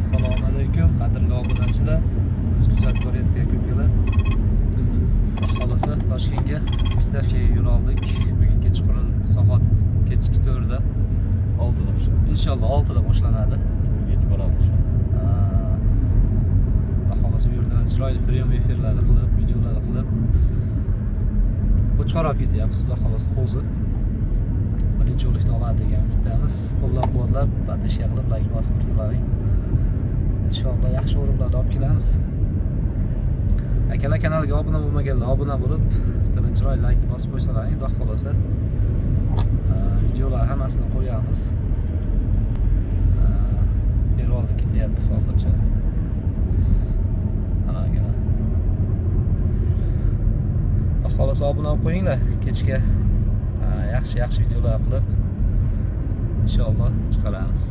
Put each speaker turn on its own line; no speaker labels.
Assalomu alaykum qadrli obunachilar. Siz kuzatib borayotgan ko'plar. Xolasa Toshkentga Vystavkaga yo'l oldik. Bugun kechqurun soat kechki 4da.
6da boshlanadi.
Inshaalloh 6da boshlanadi.
Yetib boramiz.
Xolasa bu yerdan chiroyli priyom efirlari qilib, videolar qilib Qo'chqor olib ketyapmiz. Xudo xolasa qo'zi. Birinchi o'likni oladi degan umiddamiz. Qo'llab-quvvatlab, badashga qilib like bosib turlaring. Inshaalloh yaxshi o'rinlarga olib kelamiz. Akalar kanaliga obuna bo'lmaganlar obuna bo'lib, bittadan chiroyli like bosib qo'ysalaring, xudo xolasa videolar hammasini qo'yamiz. Berib oldik ketyapmiz hozircha. Anagilar. Xudo xolasa obuna bo'lib qo'yinglar kechga. Yaxshi videolar qilib inshaalloh chiqaramiz.